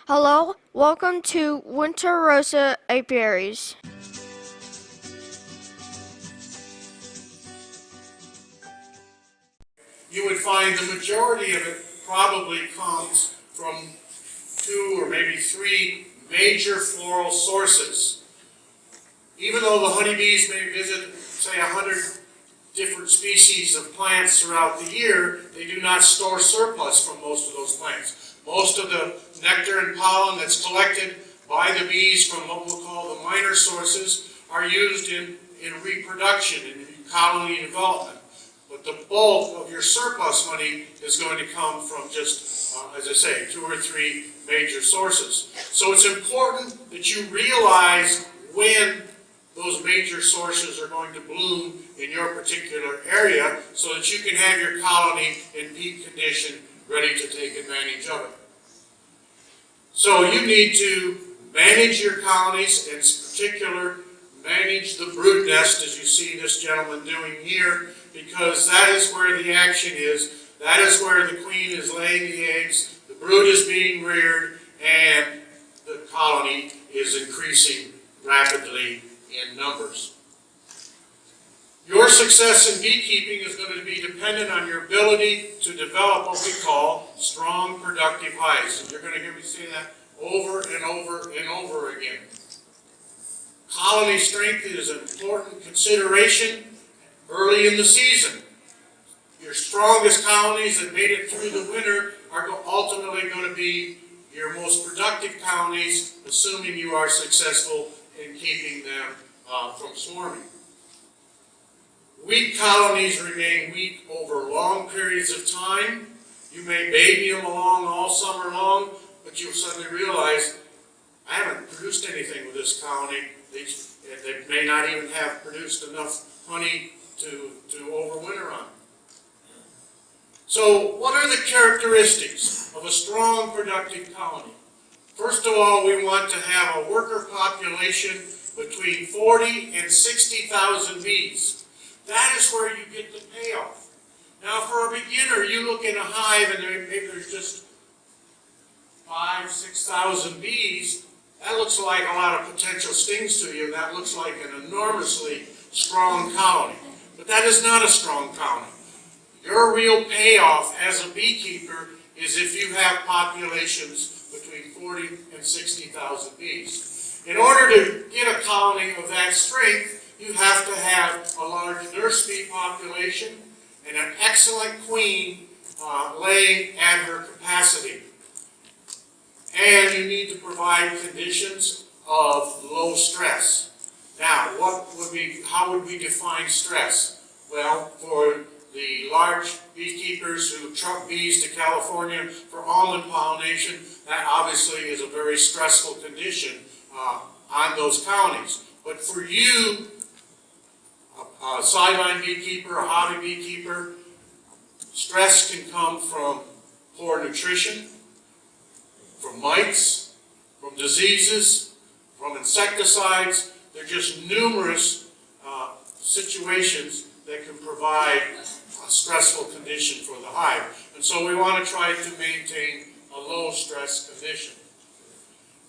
Hello, welcome to Winter Rosa Apiaries. You would find the majority of it probably comes from 2 or maybe 3 major floral sources. Even though the honeybees may visit, say, 100 different species of plants throughout the year, they do not store surplus from most of those plants. Most of the nectar and pollen that's collected by the bees from what we'll call the minor sources are used in reproduction and in colony development. But the bulk of your surplus honey is going to come from just, as I say, 2 or 3 major sources. So it's important that you realize when those major sources are going to bloom in your particular area so that you can have your colony in peak condition ready to take advantage of it. So you need to manage your colonies, in particular manage the brood nest as you see this gentleman doing here, because that is where the action is. That is where the queen is laying the eggs, the brood is being reared, and the colony is increasing rapidly in numbers. Your success in beekeeping is going to be dependent on your ability to develop what we call strong, productive hives. And you're going to hear me say that over and over and over again. Colony strength is an important consideration early in the season. Your strongest colonies that made it through the winter are ultimately going to be your most productive colonies, assuming you are successful in keeping them from swarming. Weak colonies remain weak over long periods of time. You may baby them along all summer long, but you'll suddenly realize, I haven't produced anything with this colony. They may not even have produced enough honey to overwinter on. So what are the characteristics of a strong, productive colony? First of all, we want to have a worker population between 40 and 60,000 bees. That is where you get the payoff. Now, for a beginner, you look in a hive and maybe there's just 5,000, 6,000 bees. That looks like a lot of potential stings to you. That looks like an enormously strong colony. But that is not a strong colony. Your real payoff as a beekeeper is if you have populations between 40 and 60,000 bees. In order to get a colony of that strength, you have to have a large nurse bee population and an excellent queen laying at her capacity. And you need to provide conditions of low stress. Now, how would we define stress? Well, for the large beekeepers who truck bees to California for almond pollination, that obviously is a very stressful condition on those colonies. But for you, a sideline beekeeper, a hobby beekeeper, stress can come from poor nutrition, from mites, from diseases, from insecticides. There are just numerous situations that can provide a stressful condition for the hive. And so we want to try to maintain a low stress condition.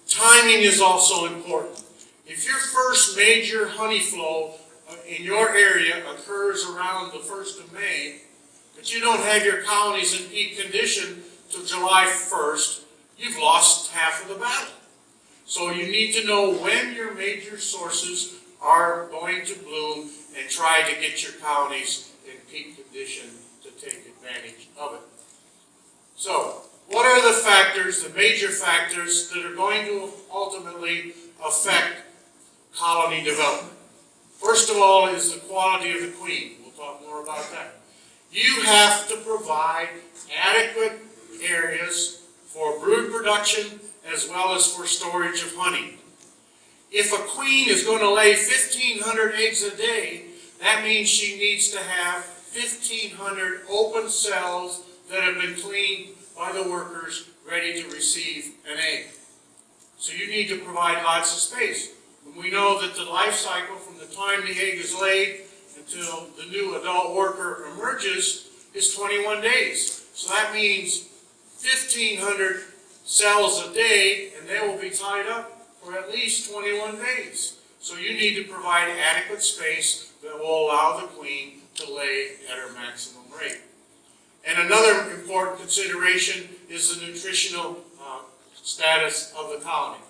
Timing is also important. If your first major honey flow in your area occurs around the 1st of May, but you don't have your colonies in peak condition till July 1st, you've lost half of the battle. So you need to know when your major sources are going to bloom and try to get your colonies in peak condition to take advantage of it. So, what are the factors, the major factors that are going to ultimately affect colony development? First of all is the quality of the queen. We'll talk more about that. You have to provide adequate areas for brood production as well as for storage of honey. If a queen is going to lay 1,500 eggs a day, that means she needs to have 1,500 open cells that have been cleaned by the workers ready to receive an egg. So you need to provide lots of space. And we know that the life cycle from the time the egg is laid until the new adult worker emerges is 21 days. So that means 1,500 cells a day, and they will be tied up for at least 21 days. So you need to provide adequate space that will allow the queen to lay at her maximum rate. And another important consideration is the nutritional status of the colony.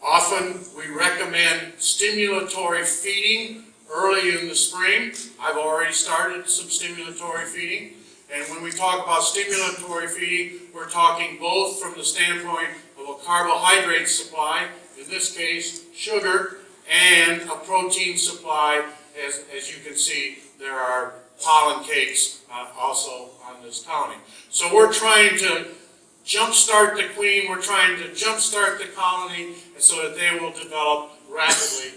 Often we recommend stimulatory feeding early in the spring. I've already started some stimulatory feeding. And when we talk about stimulatory feeding, we're talking both from the standpoint of a carbohydrate supply, in this case sugar, and a protein supply. As you can see, there are pollen cakes also on this colony. So we're trying to jumpstart the queen, we're trying to jumpstart the colony so that they will develop rapidly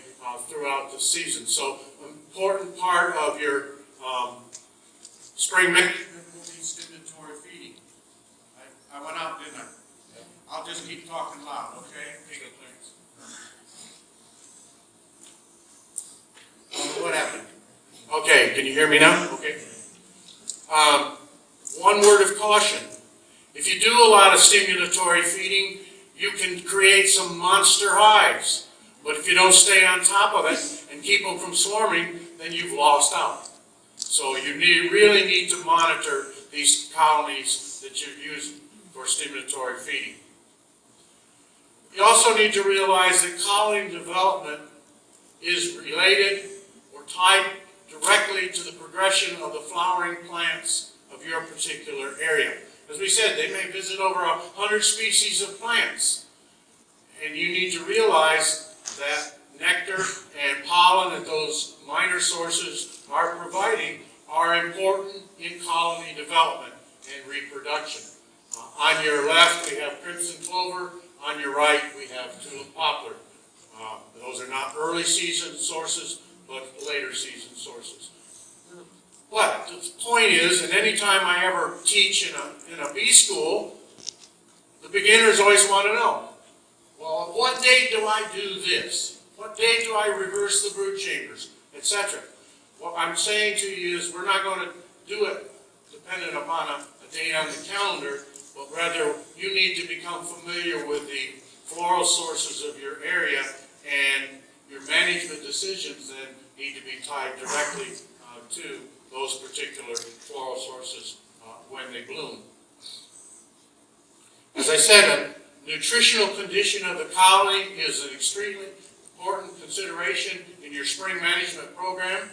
throughout the season. So an important part of your spring management will be stimulatory feeding. I went out, didn't I? I'll just keep talking loud, okay? Take it, Clarence. What happened? Okay, can you hear me now? Okay. One word of caution. If you do a lot of stimulatory feeding, you can create some monster hives. But if you don't stay on top of it and keep them from swarming, then you've lost out. So you really need to monitor these colonies that you're using for stimulatory feeding. You also need to realize that colony development is related or tied directly to the progression of the flowering plants of your particular area. As we said, they may visit over 100 species of plants. And you need to realize that nectar and pollen that those minor sources are providing are important in colony development and reproduction. On your left, we have crimson clover. On your right, we have tulip poplar. Those are not early season sources, but later season sources. But the point is, and any time I ever teach in a bee school, the beginners always want to know, well, what day do I do this? What day do I reverse the brood chambers, etc.? What I'm saying to you is we're not going to do it dependent upon a date on the calendar, but rather you need to become familiar with the floral sources of your area, and your management decisions then need to be tied directly to those particular floral sources when they bloom. As I said, a nutritional condition of the colony is an extremely important consideration in your spring management program.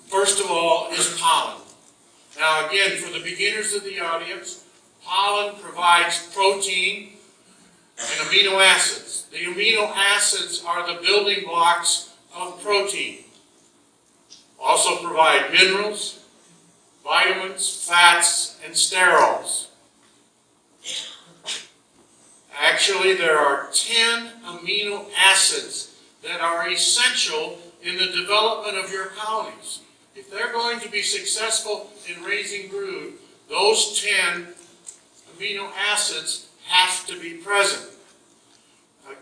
First of all is pollen. Now again, for the beginners of the audience, pollen provides protein and amino acids. The amino acids are the building blocks of protein. Also provide minerals, vitamins, fats, and sterols. Actually, there are 10 amino acids that are essential in the development of your colonies. If they're going to be successful in raising brood, those 10 amino acids have to be present.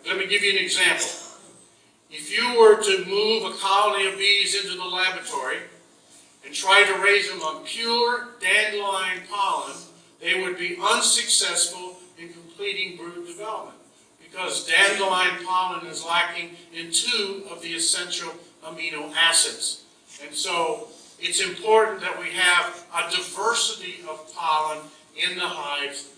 Let me give you an example. If you were to move a colony of bees into the laboratory and try to raise them on pure dandelion pollen, they would be unsuccessful in completing brood development because dandelion pollen is lacking in 2 of the essential amino acids. And so it's important that we have a diversity of pollen in the hives,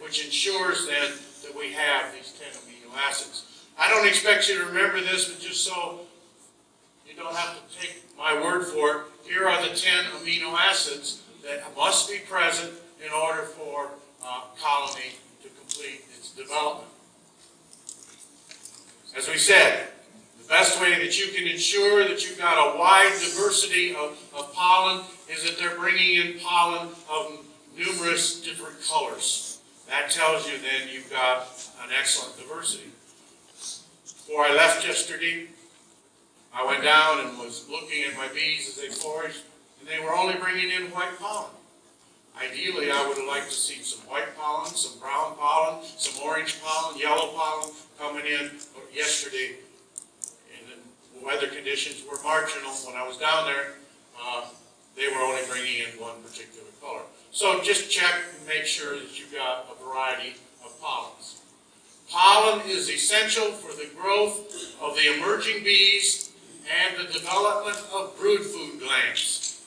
which ensures then that we have these 10 amino acids. I don't expect you to remember this, but just so you don't have to take my word for it, here are the 10 amino acids that must be present in order for a colony to complete its development. As we said, the best way that you can ensure that you've got a wide diversity of pollen is that they're bringing in pollen of numerous different colors. That tells you then you've got an excellent diversity. Before I left yesterday, I went down and was looking at my bees as they flourished, and they were only bringing in white pollen. Ideally, I would have liked to see some white pollen, some brown pollen, some orange pollen, yellow pollen coming in. But yesterday, and the weather conditions were marginal when I was down there. they were only bringing in one particular color. So just check and make sure that you've got a variety of pollens. Pollen is essential for the growth of the emerging bees and the development of brood food glands.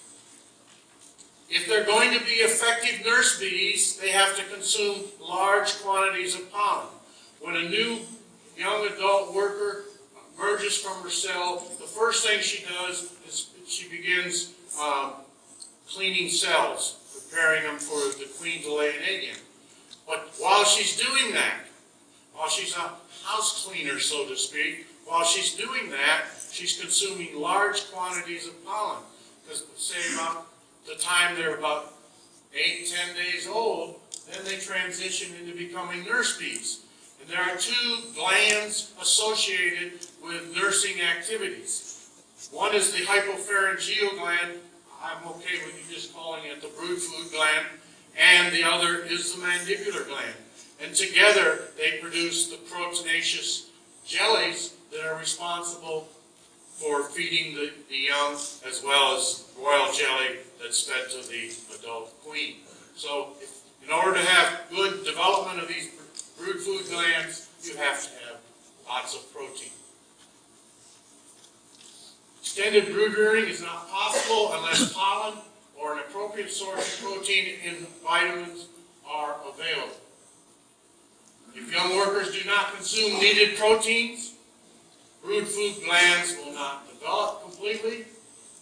If they're going to be effective nurse bees, they have to consume large quantities of pollen. When a new young adult worker emerges from her cell, the first thing she does is she begins cleaning cells, preparing them for the queen to lay an egg in. But while she's doing that, while she's a house cleaner, so to speak, while she's doing that, she's consuming large quantities of pollen. Because say about the time they're about 8-10 days old, then they transition into becoming nurse bees. And there are two glands associated with nursing activities. One is the hypopharyngeal gland. I'm okay with you just calling it the brood food gland. And the other is the mandibular gland. And together they produce the proteinaceous jellies that are responsible for feeding the young, as well as royal jelly that's fed to the adult queen. So in order to have good development of these brood food glands, you have to have lots of protein. Extended brood rearing is not possible unless pollen or an appropriate source of protein in vitamins are available. If young workers do not consume needed proteins, brood food glands will not develop completely,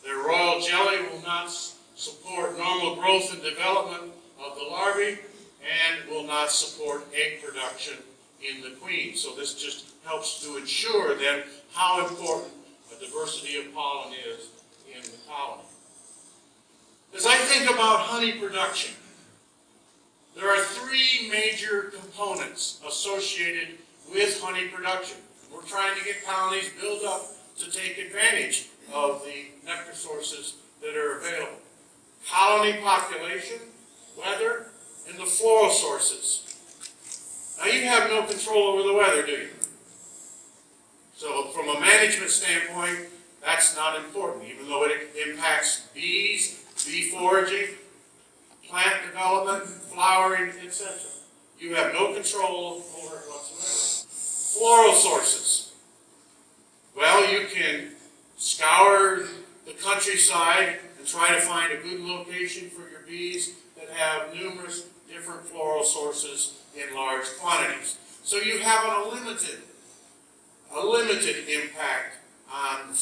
their royal jelly will not support normal growth and development of the larvae, and will not support egg production in the queen. So this just helps to ensure then how important a diversity of pollen is in the colony. As I think about honey production, there are three major components associated with honey production. We're trying to get colonies built up to take advantage of the nectar sources that are available. Colony population, weather, and the floral sources. Now you have no control over the weather, do you? So from a management standpoint, that's not important, even though it impacts bees, bee foraging, plant development, flowering, etc. You have no control over it whatsoever. Floral sources. Well, you can scour the countryside and try to find a good location for your bees that have numerous different floral sources in large quantities. So you have a limited impact on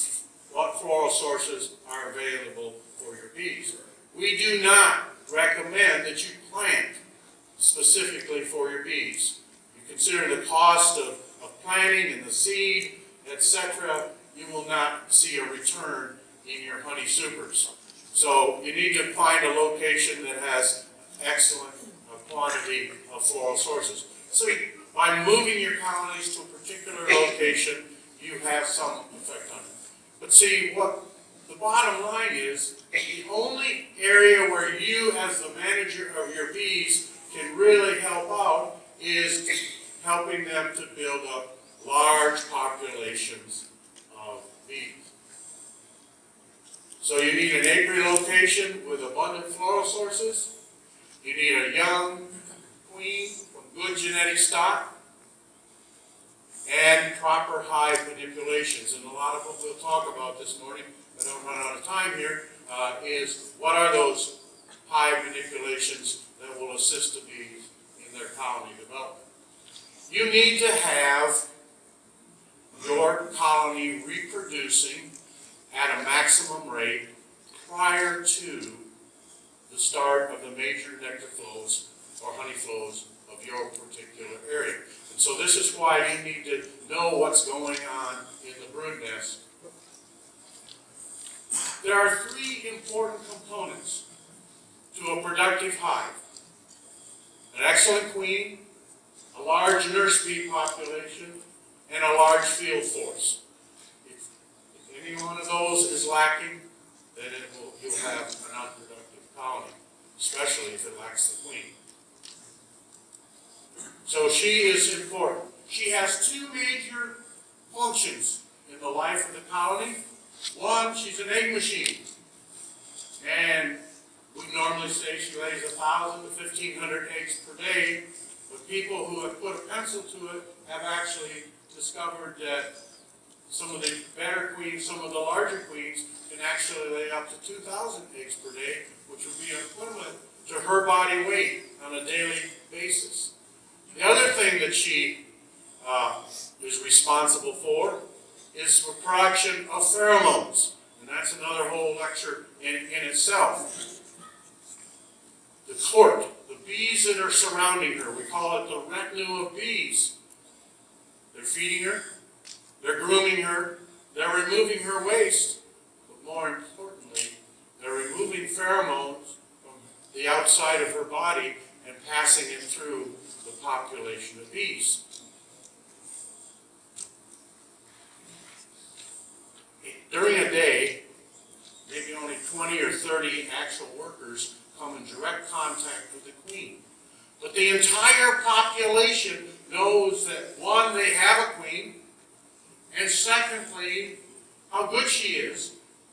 what floral sources are available for your bees. We do not recommend that you plant specifically for your bees. You consider the cost of planting and the seed, etc., you will not see a return in your honey supers. So you need to find a location that has excellent quantity of floral sources. So by moving your colonies to a particular location, you have some effect on it. But see, what the bottom line is, the only area where you as the manager of your bees can really help out is helping them to build up large populations of bees. So you need an apiary location with abundant floral sources. You need a young queen from good genetic stock and proper hive manipulations. And a lot of what we'll talk about this morning, I don't run out of time here, is what are those hive manipulations that will assist the bees in their colony development. You need to have your colony reproducing at a maximum rate prior to the start of the major nectar flows or honey flows of your particular area. And so this is why you need to know what's going on in the brood nest. There are three important components to a productive hive: an excellent queen, a large nurse bee population, and a large field force. If any one of those is lacking, then you'll have an unproductive colony, especially if it lacks the queen. So she is important. She has two major functions in the life of the colony. One, she's an egg machine. And we normally say she lays 1,000 to 1,500 eggs per day, but people who have put a pencil to it have actually discovered that some of the better queens, some of the larger queens, can actually lay up to 2,000 eggs per day, which would be equivalent to her body weight on a daily basis. The other thing that she is responsible for is the production of pheromones, and that's another whole lecture in itself. The court, the bees that are surrounding her, we call it the retinue of bees. They're feeding her, they're grooming her, they're removing her waste, but more importantly, they're removing pheromones from the outside of her body and passing it through the population of bees. During a day, maybe only 20 or 30 actual workers come in direct contact with the queen. But the entire population knows that, one, they have a queen, and secondly, how good she is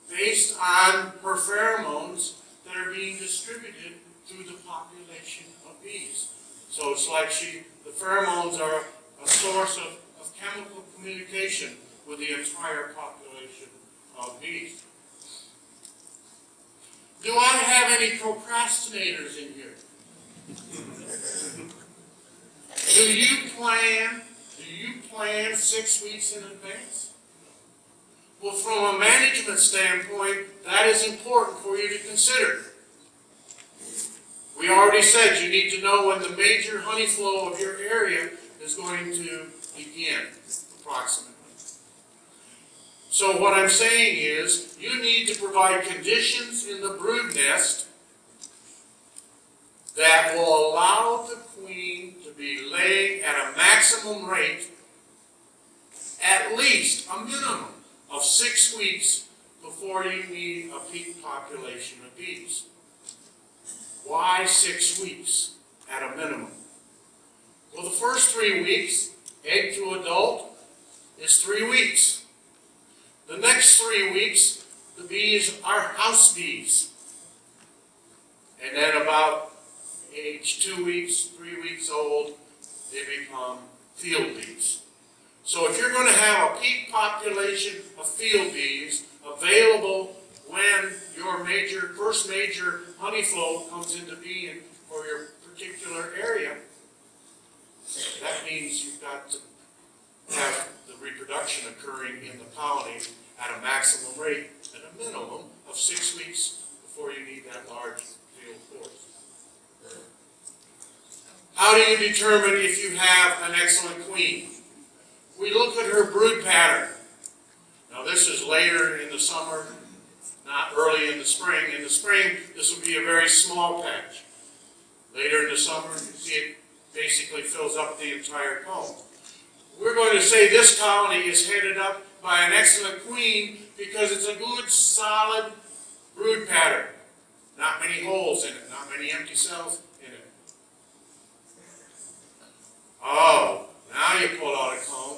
based on her pheromones that are being distributed through the population of bees. So it's like the pheromones are a source of chemical communication with the entire population of bees. Do I have any procrastinators in here? Do you plan 6 weeks in advance? Well, from a management standpoint, that is important for you to consider. We already said you need to know when the major honey flow of your area is going to begin, approximately. So what I'm saying is, you need to provide conditions in the brood nest that will allow the queen to be laying at a maximum rate at least a minimum of 6 weeks before you need a peak population of bees. Why 6 weeks at a minimum? Well, the first 3 weeks, egg to adult, is 3 weeks. The next 3 weeks, the bees are house bees. And then about age 2 weeks, 3 weeks old, they become field bees. So if you're going to have a peak population of field bees available when your first major honey flow comes into being for your particular area, that means you've got to have the reproduction occurring in the colony at a maximum rate, at a minimum of 6 weeks before you need that large field force. How do you determine if you have an excellent queen? We look at her brood pattern. Now this is later in the summer, not early in the spring. In the spring, this will be a very small patch. Later in the summer, you see it basically fills up the entire comb. We're going to say this colony is headed up by an excellent queen because it's a good, solid brood pattern. Not many holes in it, not many empty cells in it. Oh, now you pull out a comb,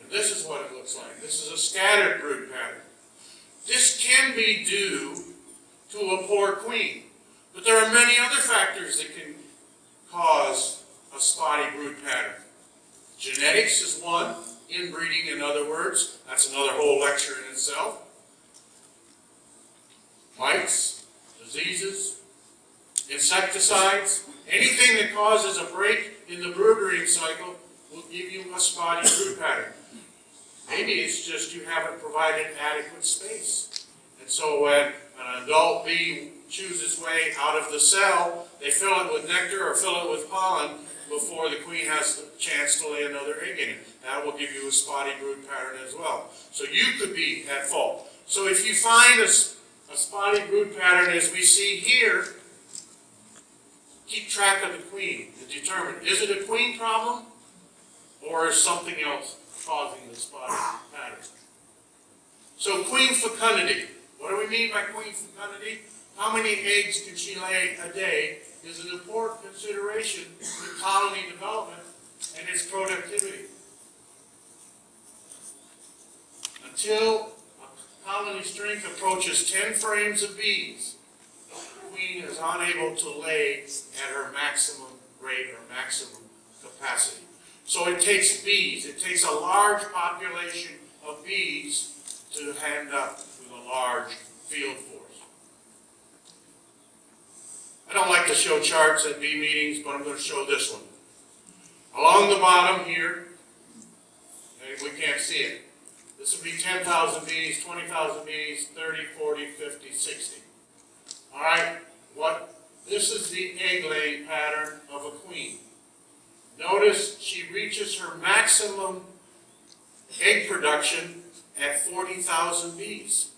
and this is what it looks like. This is a scattered brood pattern. This can be due to a poor queen, but there are many other factors that can cause a spotty brood pattern. Genetics is one, inbreeding in other words. That's another whole lecture in itself. Mites, diseases, insecticides, anything that causes a break in the brood rearing cycle will give you a spotty brood pattern. Maybe it's just you haven't provided adequate space. And so when an adult bee chews its way out of the cell, they fill it with nectar or fill it with pollen before the queen has the chance to lay another egg in it. That will give you a spotty brood pattern as well. So you could be at fault. So if you find a spotty brood pattern as we see here, keep track of the queen and determine, is it a queen problem or is something else causing the spotty pattern? So queen fecundity. What do we mean by queen fecundity? How many eggs can she lay a day is an important consideration in colony development and its productivity. Until a colony strength approaches 10 frames of bees, queen is unable to lay at her maximum rate or maximum capacity. So it takes bees, it takes a large population of bees to end up with a large field force. I don't like to show charts at bee meetings, but I'm going to show this one. Along the bottom here, and we can't see it, this would be 10,000 bees, 20,000 bees, 30, 40, 50, 60. All right, this is the egg-laying pattern of a queen. Notice she reaches her maximum egg production at 40,000 bees.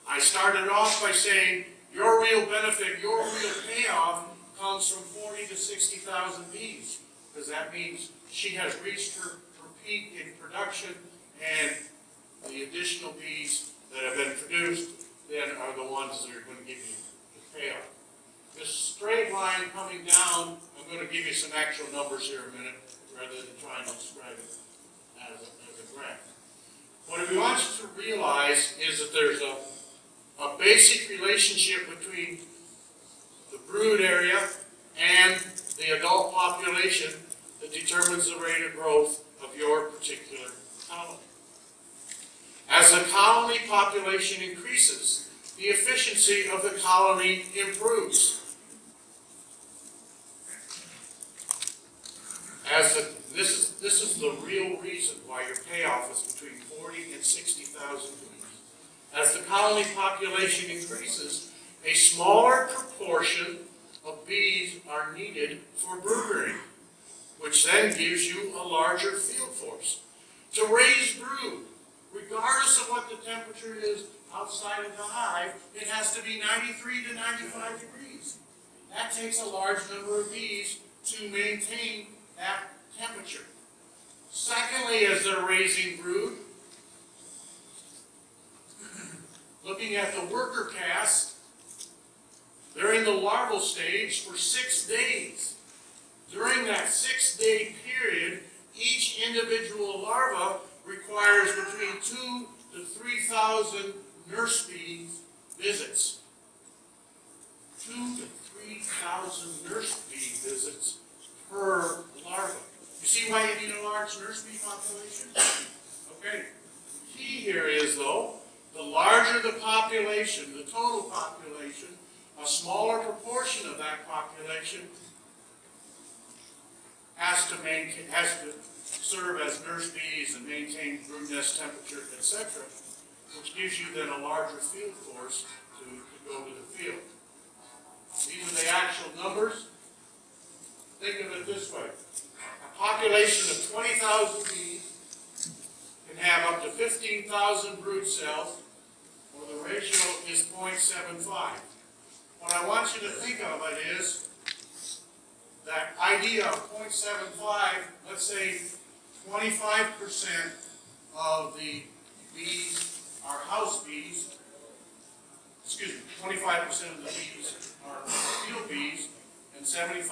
I started off by saying your real benefit, your real payoff comes from 40 to 60,000 bees, because that means she has reached her peak in production, and the additional bees that have been produced then are the ones that are going to give you the payoff. This straight line coming down, I'm going to give you some actual numbers here in a minute, rather than trying to describe it as a graph. What we want you to realize is that there's a basic relationship between the brood area and the adult population that determines the rate of growth of your particular colony. As the colony population increases, the efficiency of the colony improves. This is the real reason why your payoff is between 40 and 60,000 bees. As the colony population increases, a smaller proportion of bees are needed for brood rearing, which then gives you a larger field force. To raise brood, regardless of what the temperature is outside of the hive, it has to be 93 to 95 degrees. That takes a large number of bees to maintain that temperature. Secondly, as they're raising brood, looking at the worker caste, they're in the larval stage for 6 days. During that 6-day period, each individual larva requires between 2,000 to 3,000 nurse bee visits. 2,000 to 3,000 nurse bee visits per larva. You see why you need a large nurse bee population? Okay. The key here is, though, the larger the population, the total population, a smaller proportion of that population has to serve as nurse bees and maintain brood nest temperature, etc., which gives you then a larger field force to go to the field. These are the actual numbers. Think of it this way. A population of 20,000 bees can have up to 15,000 brood cells, or the ratio is 0.75. What I want you to think of it is that idea of 0.75, let's say 25% of the bees are house bees, 25% of the bees are field bees, and 75%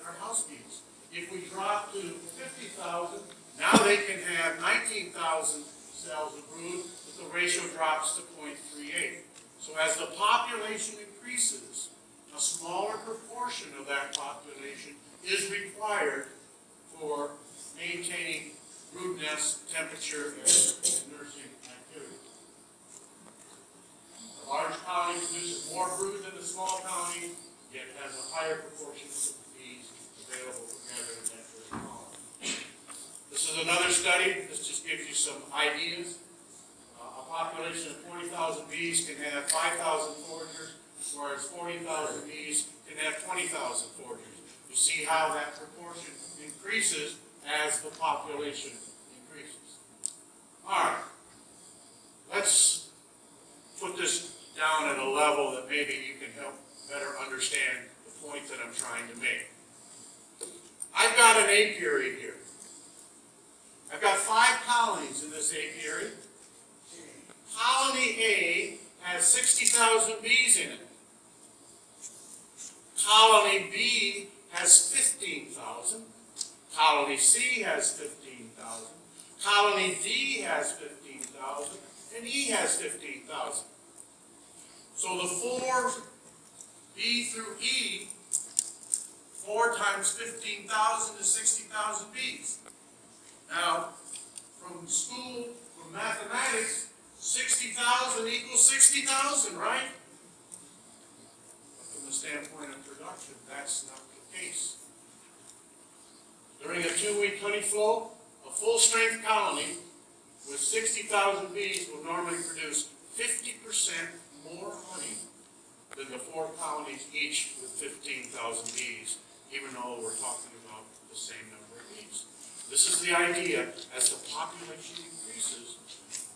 are house bees. If we drop to 50,000, now they can have 19,000 cells of brood, but the ratio drops to 0.38. So as the population increases, a smaller proportion of that population is required for maintaining brood nest temperature and nursing activity. A large colony produces more brood than a small colony, yet has a higher proportion of bees available for gathering nectar and pollen. This is another study. This just gives you some ideas. A population of 40,000 bees can have 5,000 foragers, whereas 40,000 bees can have 20,000 foragers. You see how that proportion increases as the population increases. All right. Let's put this down at a level that maybe you can help better understand the point that I'm trying to make. I've got an apiary here. I've got 5 colonies in this apiary. Colony A has 60,000 bees in it. Colony B has 15,000. Colony C has 15,000. Colony D has 15,000. And E has 15,000. So the 4 B through E, 4 times 15,000 is 60,000 bees. Now, from school, from mathematics, 60,000 equals 60,000, right? But from the standpoint of production, that's not the case. During a 2-week honey flow, a full-strength colony with 60,000 bees will normally produce 50% more honey than the 4 colonies each with 15,000 bees, even though we're talking about the same number of bees. This is the idea. As the population increases,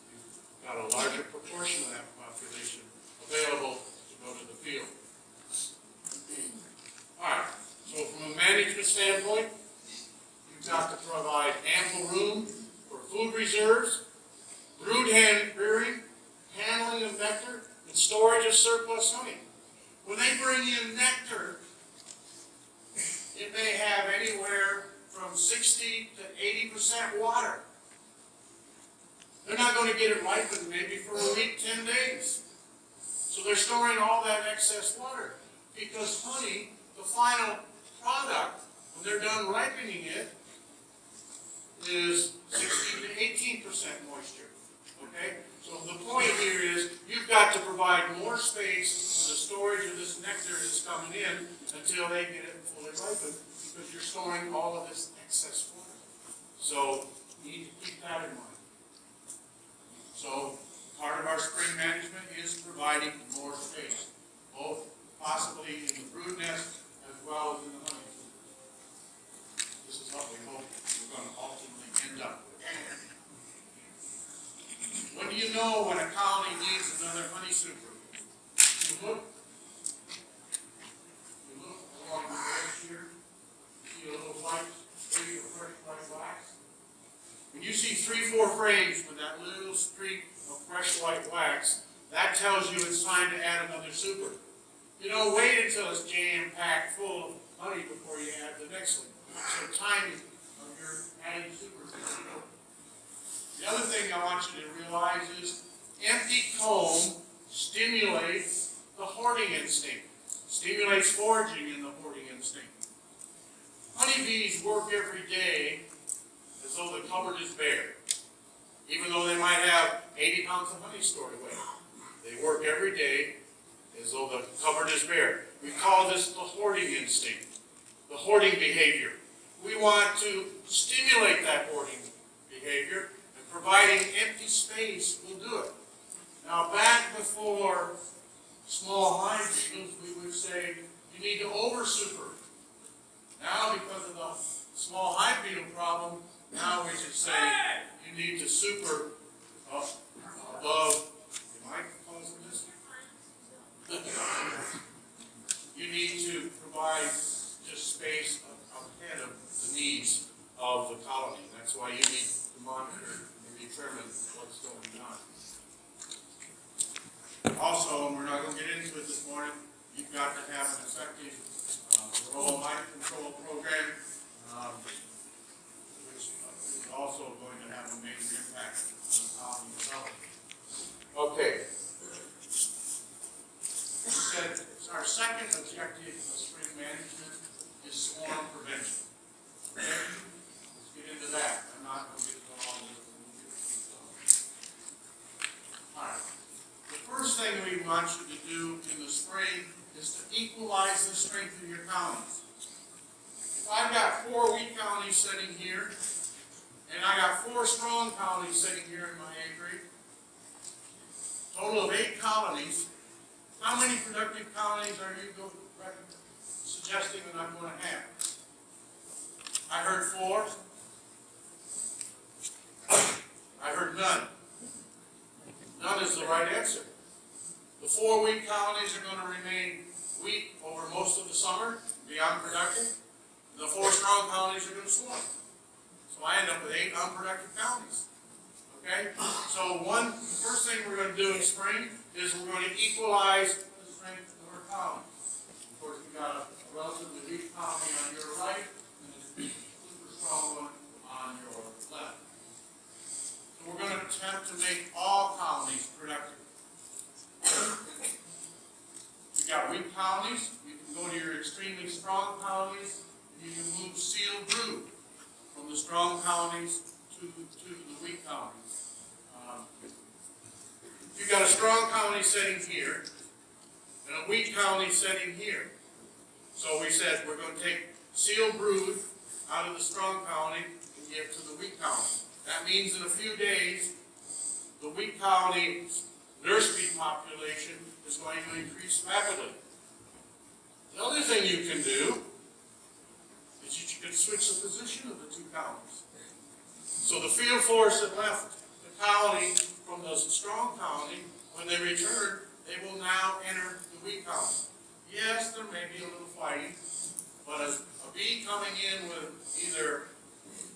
you've got a larger proportion of that population available to go to the field. All right, so from a management standpoint, you've got to provide ample room for food reserves, brood rearing, handling of nectar, and storage of surplus honey. When they bring in nectar, it may have anywhere from 60 to 80% water. They're not going to get it ripened maybe for a week, 10 days. So they're storing all that excess water because honey, the final product, when they're done ripening it, is 16 to 18% moisture. Okay? So the point here is you've got to provide more space for the storage of this nectar that's coming in until they get it fully ripened, because you're storing all of this excess water. So you need to keep that in mind. So part of our spring management is providing more space, both possibly in the brood nest as well as in the honey. This is what we hope we're going to ultimately end up with. When do you know when a colony needs another honey super? You look along the edge here, see a little white streak of fresh white wax. When you see 3-4 frames with that little streak of fresh white wax, that tells you it's time to add another super. You don't wait until it's jam-packed full of honey before you add the next one. So timing of your adding supers is important. The other thing I want you to realize is empty comb stimulates the hoarding instinct, stimulates foraging in the hoarding instinct. Honeybees work every day as though the cupboard is bare, even though they might have 80 pounds of honey stored away. They work every day as though the cupboard is bare. We call this the hoarding instinct, the hoarding behavior. We want to stimulate that hoarding behavior, and providing empty space will do it. Now, back before small hive beetles, we would say you need to over-super. Now, because of the small hive beetle problem, now we should say you need to super above. Am I causing this? You need to provide just space ahead of the needs of the colony. That's why you need to monitor and determine what's going on. Also, and we're not going to get into it this morning, you've got to have an effective rural hive control program, which is also going to have a major impact on the colony itself. Okay. Our second objective of spring management is swarm prevention. Okay? Let's get into that. I'm not going to get into all this. All right. The first thing we want you to do in the spring is to equalize the strength of your colonies. If I've got 4 weak colonies sitting here, and I got 4 strong colonies sitting here in my apiary, total of 8 colonies, how many productive colonies are you suggesting that I'm going to have? I heard 4. I heard none. None is the right answer. The 4 weak colonies are going to remain weak over most of the summer, be unproductive. The 4 strong colonies are going to swarm. So I end up with 8 unproductive colonies. Okay? So the first thing we're going to do in spring is we're going to equalize the strength of our colony. Of course, we've got a relatively weak colony on your right and a super strong one on your left. So we're going to attempt to make all colonies productive. We've got weak colonies. colonies, and you can move sealed brood from the strong colonies to the weak colonies. You've got a strong colony setting here and a weak colony setting here. So we said we're going to take sealed brood out of the strong colony and give to the weak colony. That means in a few days, the weak colony's nurse bee population is going to increase rapidly. The other thing you can do is you can switch the position of the two colonies. So the field force that left the colony from the strong colony, when they return, they will now enter the weak colony. Yes, there may be a little fighting, but a bee coming in with either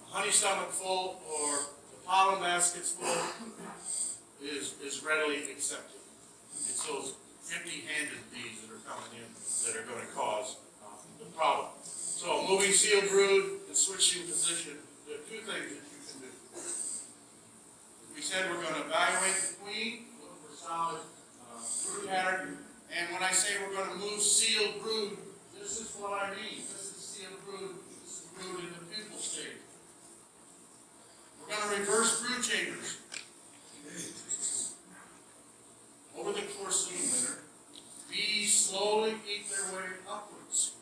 a honey stomach full or the pollen baskets full is readily accepted. It's those empty-handed bees that are coming in that are going to cause the problem. So moving sealed brood and switching position, there are two things that you can do. We said we're going to evaluate the queen, look for solid brood pattern, and when I say we're going to move sealed brood, this is what I mean. This is sealed brood, this is brood in the pupal stage. We're going to reverse brood chambers. Over the course of the winter, bees slowly eat their way upwards.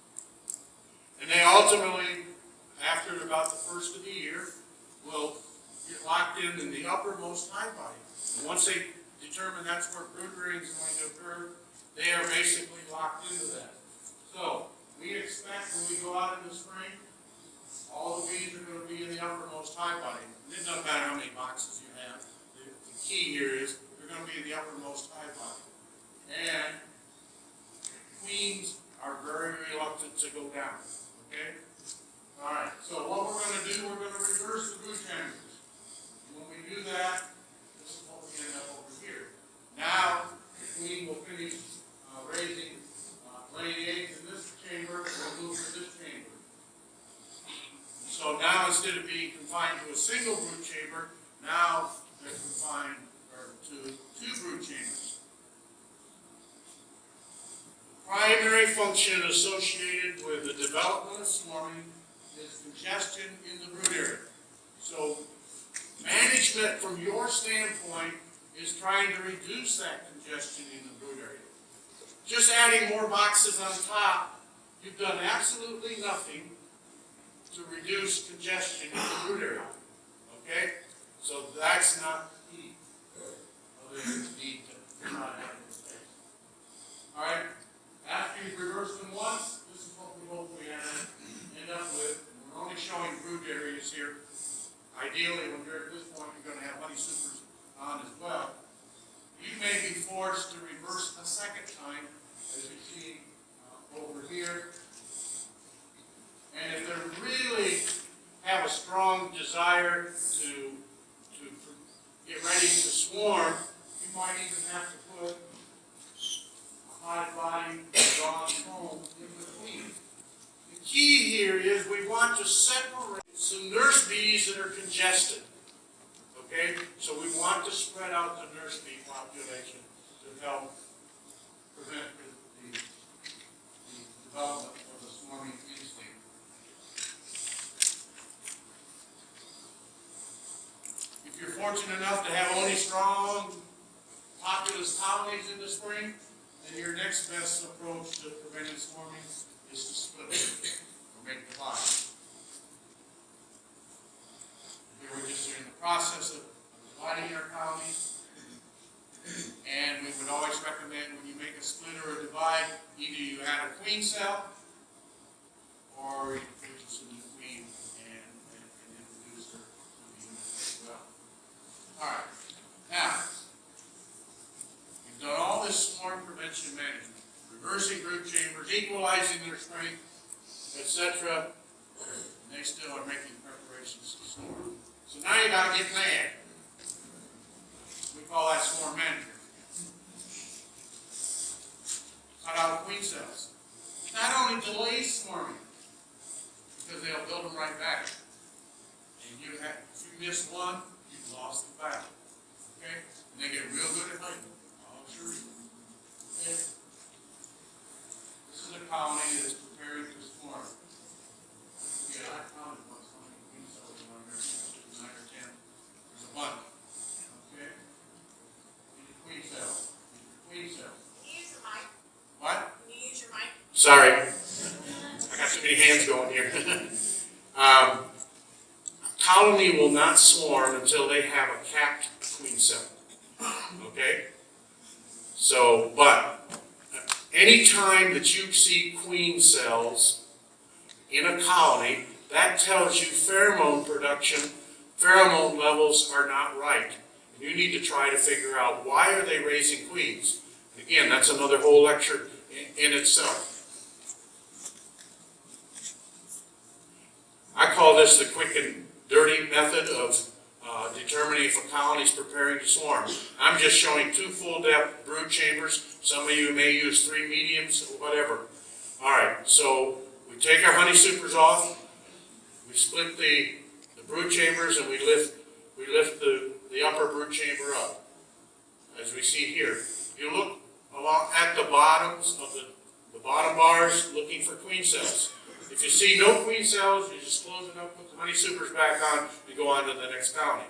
And they ultimately, after about the first of the year, will get locked in the uppermost hive body. And once they determine that's where brood rearing is going to occur, they are basically locked into that. So, we expect when we go out in the spring, all the bees are going to be in the uppermost hive body. And it doesn't matter how many boxes you have. The key here is you're going to be in the uppermost hive body. And queens are very reluctant to go down. Okay? All right. So what we're going to do, we're going to reverse the brood chambers. And when we do that, this is what we end up over here. Now, the queen will finish laying eggs in this chamber, and we'll move to this chamber. So now, instead of being confined to a single brood chamber, now they're confined to two brood chambers. Primary function associated with the development of swarming is congestion in the brood area. So management from your standpoint is trying to reduce that congestion in the brood area. Just adding more boxes on top, you've done absolutely nothing to reduce congestion in the brood area. Okay? So that's not the key. Other than the need to try to have it in space. Alright? After you've reversed them once, this is what we hopefully end up with. We're only showing brood areas here. Ideally, when you're at this point, you're going to have honey supers on as well. You may be forced to reverse a second time, as you see over here. And if they really have a strong desire to get ready to swarm, you might even have to put a hive body drawn home in between. The key here is we want to separate some nurse bees that are congested. Okay? So we want to spread out the nurse bee population to help prevent the development of the swarming instinct. If you're fortunate enough to have only strong, populous colonies in the spring, then your next best approach to preventing swarming is to split it or make divides. Here we're just in the process of dividing our colonies, and we would always recommend when you make a split or a divide, either you add a queen cell or you produce a new queen and introduce her to the unit as well. Alright, now, we've done all this swarm prevention management, reversing brood chambers, equalizing their strength, etc. And they still are making preparations to swarm. So now you got to get mad. We call that swarm management. Cut out queen cells. Not only delays swarming, because they'll build them right back. And if you miss one, you've lost the battle. Okay? And they get real good at hunting. I'll assure you. Okay? This is a colony that's preparing to swarm. Sorry, I got too many hands going here. A colony will not swarm until they have a capped queen cell. Okay? So, but any time that you see queen cells in a colony, that tells you pheromone production, pheromone levels are not right. You need to try to figure out why are they raising queens. And again, that's another whole lecture in itself. I call this the quick and dirty method of determining if a colony is preparing to swarm. I'm just showing 2 full-depth brood chambers. Some of you may use 3 mediums or whatever. All right, so we take our honey supers off, we split the brood chambers, and we lift the upper brood chamber up, as we see here. You look along at the bottoms of the bottom bars, looking for queen cells. If you see no queen cells, you just close it up, put the honey supers back on, and go on to the next colony.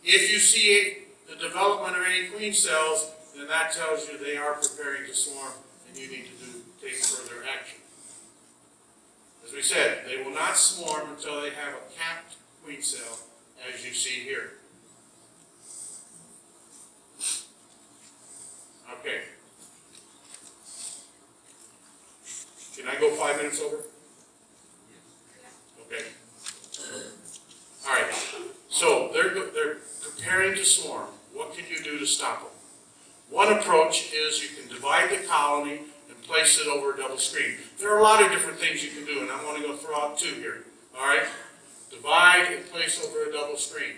If you see the development of any queen cells, then that tells you they are preparing to swarm, and you need to take further action. As we said, they will not swarm until they have a capped queen cell, as you see here. Okay. Can I go 5 minutes over? Okay. All right. So they're preparing to swarm. What can you do to stop them? One approach is you can divide the colony and place it over a double screen. There are a lot of different things you can do, and I'm going to go throw out 2 here. All right? Divide and place over a double screen.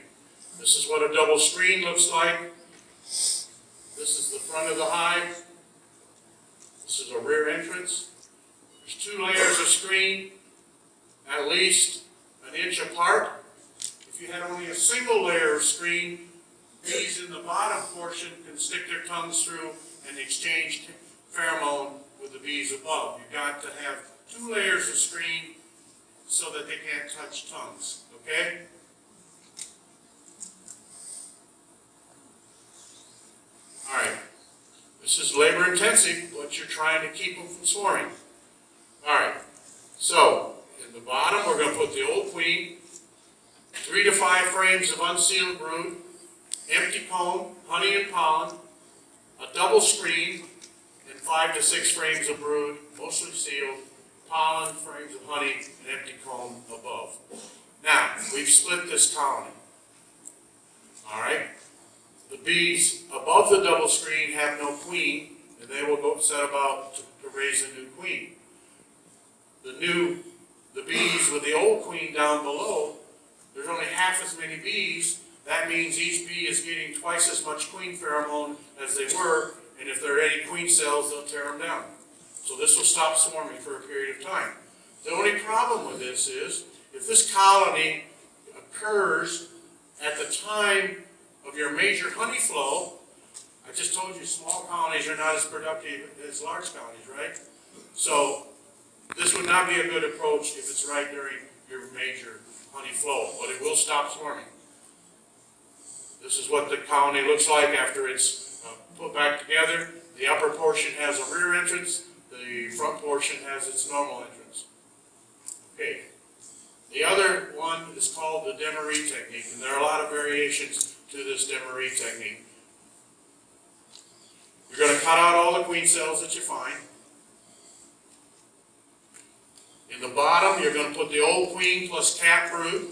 This is what a double screen looks like. This is the front of the hive. This is a rear entrance. There's 2 layers of screen, at least an inch apart. If you had only a single layer of screen, bees in the bottom portion can stick their tongues through and exchange pheromone with the bees above. You've got to have 2 layers of screen so that they can't touch tongues. Okay? All right. This is labor intensive, but you're trying to keep them from swarming. All right. So, in the bottom, we're going to put the old queen, 3 to 5 frames of unsealed brood, empty comb, honey and pollen, a double screen, and 5 to 6 frames of brood, mostly sealed, pollen, frames of honey, and empty comb above. Now, we've split this colony. All right? The bees above the double screen have no queen, and they will go set about to raise a new queen. The bees with the old queen down below, there's only half as many bees. That means each bee is getting twice as much queen pheromone as they were, and if there are any queen cells, they'll tear them down. So this will stop swarming for a period of time. The only problem with this is, if this colony occurs at the time of your major honey flow, I just told you small colonies are not as productive as large colonies, right? So this would not be a good approach if it's right during your major honey flow, but it will stop swarming. This is what the colony looks like after it's put back together. The upper portion has a rear entrance. The front portion has its normal entrance. Okay. The other one is called the Demery technique, and there are a lot of variations to this Demery technique. You're going to cut out all the queen cells that you find. In the bottom, you're going to put the old queen plus cap brood,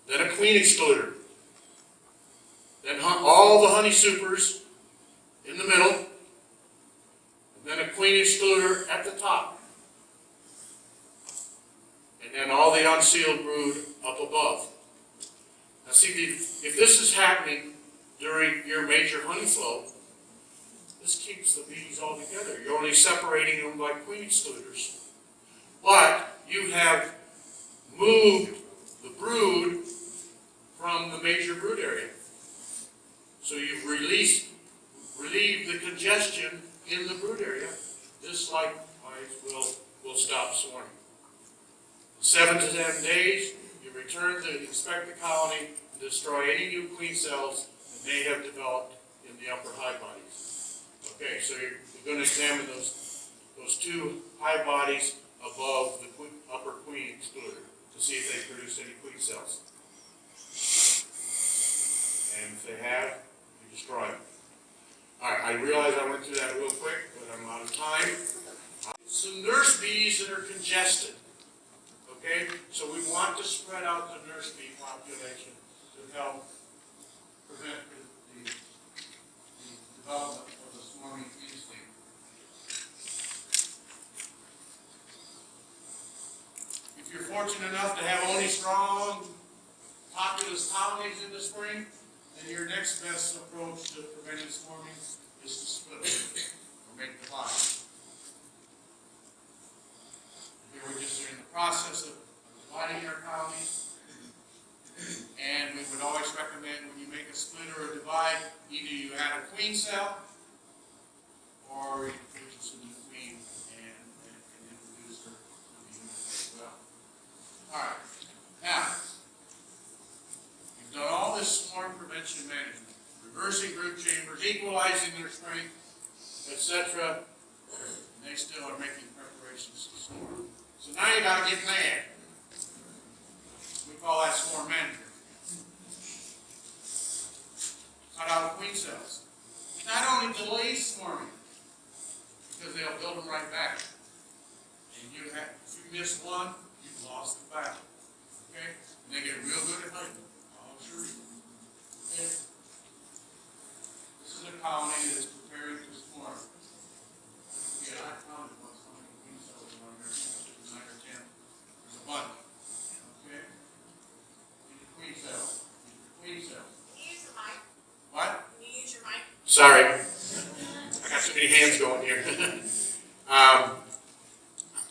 then a queen excluder, then all the honey supers in the middle, and then a queen excluder at the top, and then all the unsealed brood up above. Now see, if this is happening during your major honey flow, this keeps the bees all together. You're only separating them by queen excluders. But you have moved the brood from the major brood area. So you've relieved the congestion in the brood area. This likewise will stop swarming. 7 to 10 days, you return to inspect the colony and destroy any new queen cells that may have developed in the upper hive bodies. Okay, so you're going to examine those those two hive bodies above the upper queen excluder to see if they produce any queen cells. And if they have, you destroy them. All right, I realize I went through that real quick, but I'm out of time. Some nurse bees that are congested. Okay, so we want to spread out the nurse bee population to help prevent the development of the swarming instinct. If you're fortunate enough to have only strong populous colonies in the spring, then your next best approach to preventing swarming is to split them or make the hive. Here we're just in the process of dividing our colonies, and we would always recommend when you make a split or a divide, either you add a queen cell or you produce a new queen and introduce her to the unit as well. All right, now we've done all this swarm prevention management, reversing brood chambers, equalizing their strength, etc. And they still are making preparations to swarm. So now you got to get mad. We call that swarm management. Cut out queen cells. Not only delays swarming, because they'll build them right back. And if you miss one, you've lost the battle. Okay? And they get real good at hunting. I'll assure you. Okay? This is a colony that's preparing to swarm. Yeah, I counted once how many queen cells are on there. 9 or 10. There's a bunch. Okay? Queen cells. Queen cells. Can you use the mic? What? Can you use your mic? Sorry. I got too many hands going here. A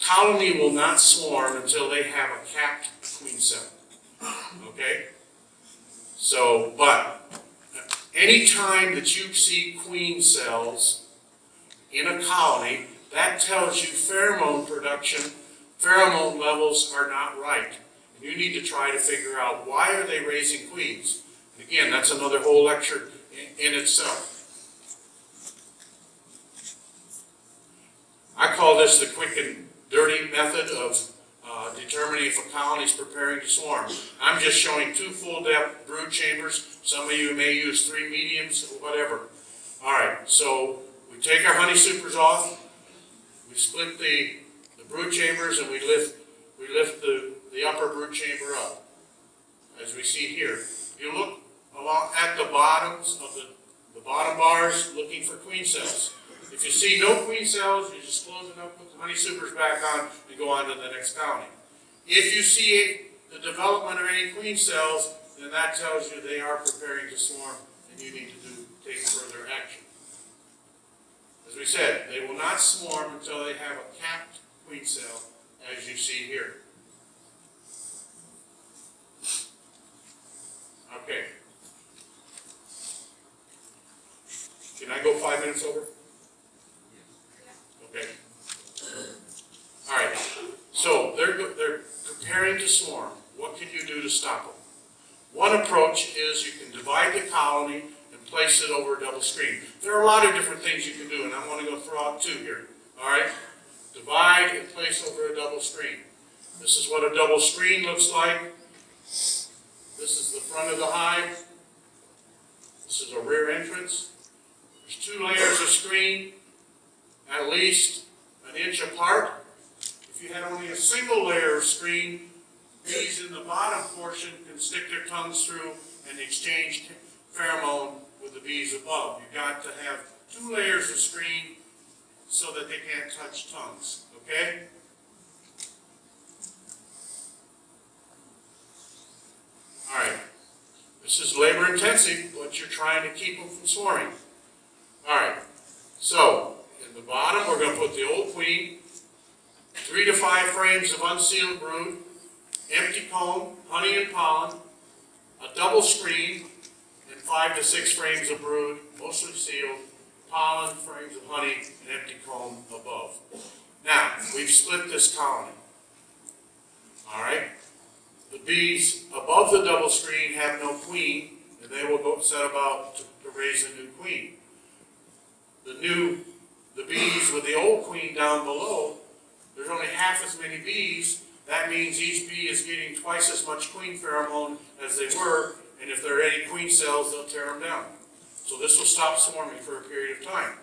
colony will not swarm until they have a capped queen cell. Okay? So, but any time that you see queen cells in a colony, that tells you pheromone production, pheromone levels are not right. And you need to try to figure out why are they raising queens. And again, that's another whole lecture in itself. I call this the quick and dirty method of determining if a colony is preparing to swarm. I'm just showing 2 full-depth brood chambers. Some of you may use 3 mediums or whatever. All right, so we take our honey supers off. We split the brood chambers and we lift the upper brood chamber up, as we see here. You look along at the bottoms of the bottom bars, looking for queen cells. If you see no queen cells, you just close it up, put the honey supers back on, and go on to the next colony. If you see the development of any queen cells, then that tells you they are preparing to swarm, and you need to take further action. As we said, they will not swarm until they have a capped queen cell, as you see here. Okay. Can I go 5 minutes over? Okay. All right. So they're preparing to swarm. What can you do to stop them? One approach is you can divide the colony and place it over a double screen. There are a lot of different things you can do, and I want to go throw out 2 here. All right? Divide and place over a double screen. This is what a double screen looks like. This is the front of the hive. This is a rear entrance. There's 2 layers of screen, at least an inch apart. If you had only a single layer of screen, bees in the bottom portion can stick their tongues through and exchange pheromone with the bees above. You've got to have 2 layers of screen so that they can't touch tongues. Okay? All right. This is labor intensive, but you're trying to keep them from swarming. All right. So, in the bottom, we're going to put the old queen, 3 to 5 frames of unsealed brood, empty comb, honey and pollen, a double screen, and 5 to 6 frames of brood, mostly sealed, pollen, frames of honey, and empty comb above. Now, we've split this colony. All right? The bees above the double screen have no queen, and they will go set about to raise a new queen. The the bees with the old queen down below, there's only half as many bees. That means each bee is getting twice as much queen pheromone as they were, and if there are any queen cells, they'll tear them down. So this will stop swarming for a period of time.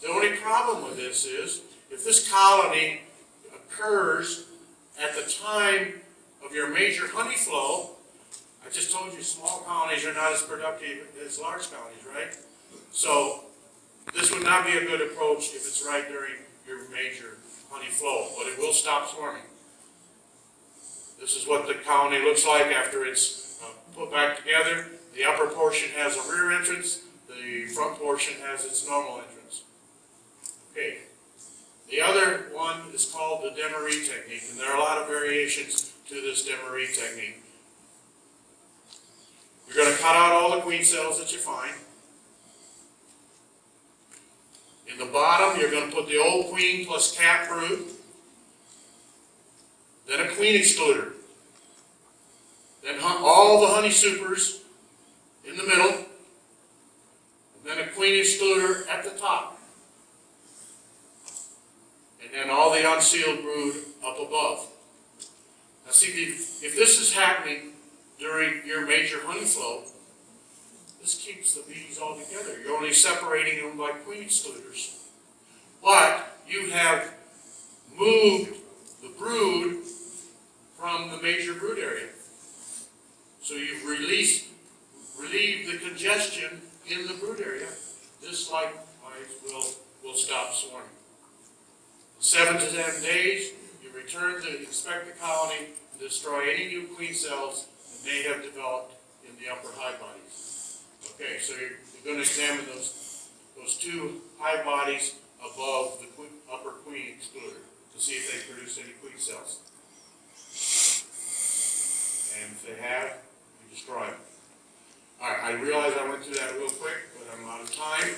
The only problem with this is, if this colony occurs at the time of your major honey flow, I just told you small colonies are not as productive as large colonies, right? So this would not be a good approach if it's right during your major honey flow, but it will stop swarming. This is what the colony looks like after it's put back together. The upper portion has a rear entrance. The front portion has its normal entrance. Okay. The other one is called the Demery technique, and there are a lot of variations to this Demery technique. You're going to cut out all the queen cells that you find. In the bottom, you're going to put the old queen plus cat brood, then a queen excluder, then all the honey supers in the middle, and then a queen excluder at the top, and then all the unsealed brood up above. Now see, if this is happening during your major honey flow, this keeps the bees all together. You're only separating them by queen excluders. But you have moved the brood from the major brood area. So you've relieved the congestion in the brood area. This likewise will stop swarming. In 7 to 10 days, you return to inspect the colony and destroy any new queen cells that may have developed in the upper hive bodies. Okay, so you're going to examine those two hive bodies above the upper queen excluder to see if they produce any queen cells. And if they have, you destroy them. All right, I realize I went through that real quick, but I'm out of time.